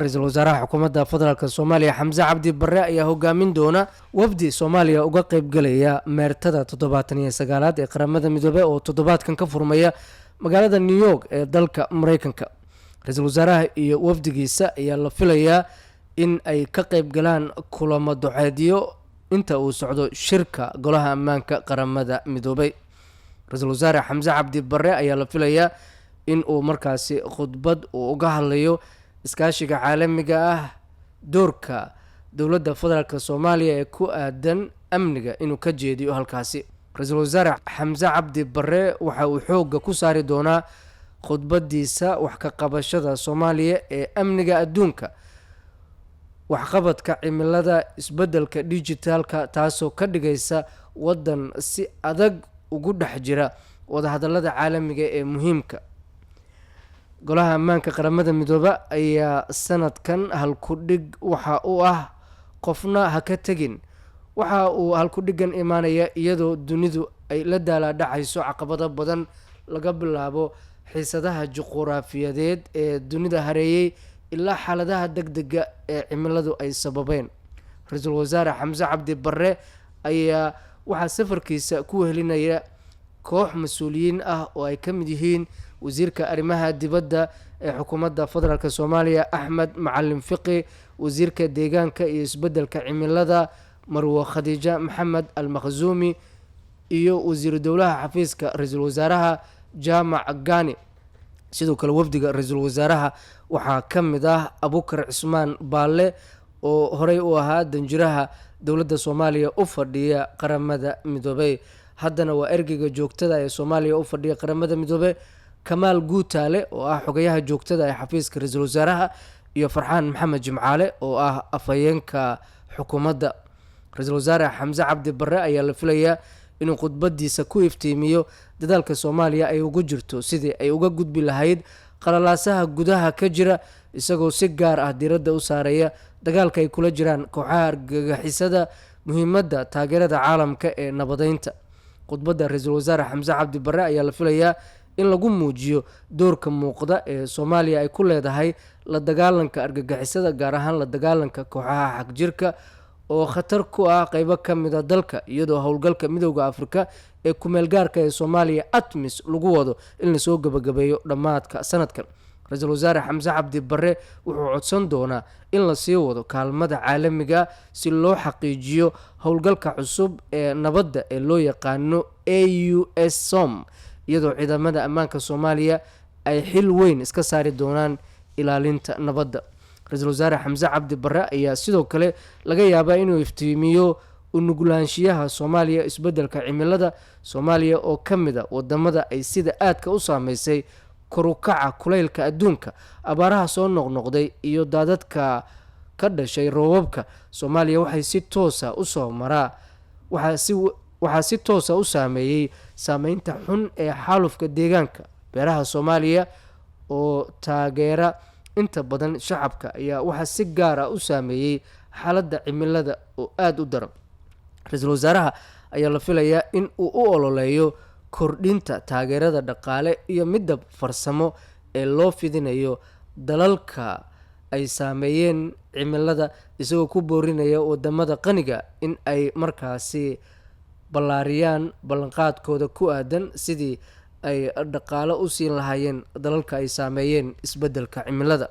رئيسل wasaaraha xukuumadda federaalka Soomaaliya Xamse Cabdi Barre ayaa hogaamin doona wafdi Soomaaliya uga qayb galaya meertada 79aad ee qaramada midoobay oo toddobaadkan ka furmaya magaalada New York ee dalka Mareykanka. Ra'iisul wasaaraha iyo wafdigiisa ayaa la filayaa in ay ka qayb galaan kulamo duceedyo inta uu socdo shirka golaha ammaanka qaramada midoobay. Ra'iisul wasaare Xamse Cabdi Barre ayaa la filayaa in uu markaasi khudbad uga hadlayo iskaashiga caalamiga ah doorka dowladda federaalka Soomaaliya ee ku aadan amniga inuu ka jeediyo halkaasi. Ra'iisul wasaare Xamse Cabdi Barre waxa uu xoogga ku saari doonaa khudbadiisa wax ka qabashada Soomaaliya ee amniga adduunka, waxqabadka cimilada, isbeddelka digitalka, taasoo ka dhigaysa wadan si adag ugu dhex jira wadahadallada caalamiga ee muhiimka. golaha ammaanka qaramada midooba ayaa sanadkan halku-dhig waxa uu ah qofna ha ka tegin. waxa uu halku-dhigan imaanaya iyadoo dunidu ay la daalaadhacayso caqabado badan, laga bilaabo xiisadaha juquraafiyadeed ee dunida hareeyay ilaa xaaladaha degdega ee cimiladu ay sababeen. Ra'iisul wasaare Xamse Cabdi Barre ayaa waxaa safarkiisa ku wehelinaya koox mas-uuliyiin ah oo ay ka mid yihiin wasiirka arrimaha dibadda ee xukuumadda federaalka Soomaaliya Axmed Macalin Fiqi, wasiirka deegaanka iyo isbeddelka cimilada Marwo Khadiija Maxamed Al-Makhzumi, iyo wasiiru dowlaha xafiiska ra'iisul wasaaraha Jaamac Gani. sidoo kale wafdiga ra'iisul wasaaraha waxaa ka mid ah Abukar Cismaan Baalle oo horey u ahaa danjiraha dowladda Soomaaliya u fadhiya qaramada midoobay, haddana waa ergeyga joogtada ee Soomaaliya u fadhiya qaramada midoobay. Kamaal Guutaale oo ah xogayaha joogtada ee xafiiska ra'iisul wasaaraha, iyo Farxaan Maxamed Jimcaale oo ah afhayeenka xukuumadda. Ra'iisul wasaare Xamse Cabdi Barre ayaa la filayaa inuu khudbadiisa ku iftiimiyo dadaalka Soomaaliya ay ugu jirto sidii ay uga gudbi lahayd qalalaasaha gudaha ka jira, isagoo si gaar ah diiradda u saaraya dagaalka ay kula jiraan kooxaha argagixisada, muhiimadda taageerada caalamka ee nabadeynta. khudbadda ra'iisul wasaare Xamse Cabdi Barre ayaa la filayaa in lagu muujiyo doorka muuqda ee Soomaaliya ay ku leedahay la dagaalanka argagixisada, gaar ahaan la dagaalanka kooxaha xagjirka oo khatar ku ah qaybo ka mid a dalka, iyadoo howlgalka midowda Afrika ee ku-meel gaarka ee Soomaaliya ATMIS lagu wado in la soo gabagabeeyo dhammaadka sanadkan. Ra'iisul wasaare Xamse Cabdi Barre wuxuu codsan doonaa in la sii wado kaalmada caalamiga si loo xaqiijiyo howlgalka cusub ee nabadda ee loo yaqaano AUSOM, iyadoo ciidamada ammaanka Soomaaliya ay xil weyn iska saari doonaan ilaalinta nabadda. Ra'iisul wasaare Xamse Cabdi Barre ayaa sidoo kale laga yaabaa inuu iftiimiyo u nuglaanshiyaha Soomaaliya isbeddelka cimilada. Soomaaliya oo ka mid a wadamada ay sida aadka u saameysay kor u kaca kulaylka adduunka, abaaraha soo noqnoqday iyo daadadka ka dhashay roobabka, Soomaaliya waxay si toosa u soo maraa waxaa si toosa u saameeyey saameynta xun ee xaalufka deegaanka. beeraha Soomaaliya oo taageera inta badan shacabka ayaa waxaa si gaar ah u saameeyey xaaladda cimilada oo aada u daran. Ra'iisul wasaaraha ayaa la filayaa in uu u ololeeyo kordhinta taageerada dhaqaale iyo midda farsamo ee loo fidinayo dalalka ay saameeyeen cimilada, isagoo ku boorinaya wadamada qaniga in ay markaasi ballaariyaan ballanqaadkooda ku aadan sidii ay dhaqaalo u siin lahaayeen dalalka ay saameeyeen isbeddelka cimilada.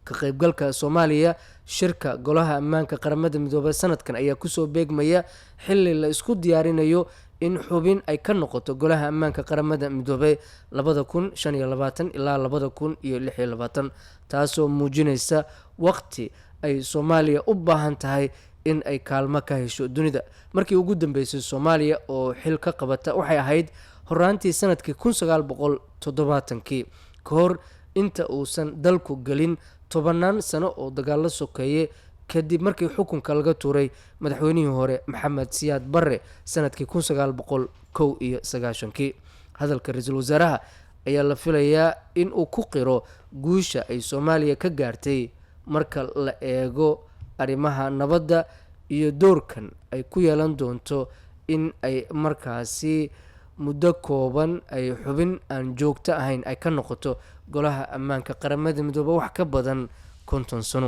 ka qaybgalka Soomaaliya shirka golaha ammaanka qaramada midoobay sanadkan ayaa kusoo beegmaya xilli la isku diyaarinayo in xubin ay ka noqoto golaha ammaanka qaramada midoobay 2025 ilaa 2026, taasoo muujinaysa waqti ay Soomaaliya u baahan tahay in ay kaalmo ka hesho dunida. markii ugu dambeysay Soomaaliya oo xil ka qabata waxay ahayd horaantii sanadkii 1970 ka hor inta uusan dalku gelin 10 sano oo dagaalo sokeeye kadib markii xukunka laga tuuray madaxweynihii hore Maxamed Siyaad Barre sanadkii 1991. hadalka ra'iisul wasaaraha ayaa la filayaa in uu ku qiro guusha ay Soomaaliya ka gaartay marka la eego arrimaha nabadda iyo doorkan ay ku yeelan doonto in ay markaasi muddo kooban ay xubin aan joogto ahayn ay ka noqoto golaha ammaanka qaramada midoobay wax ka badan konton sano.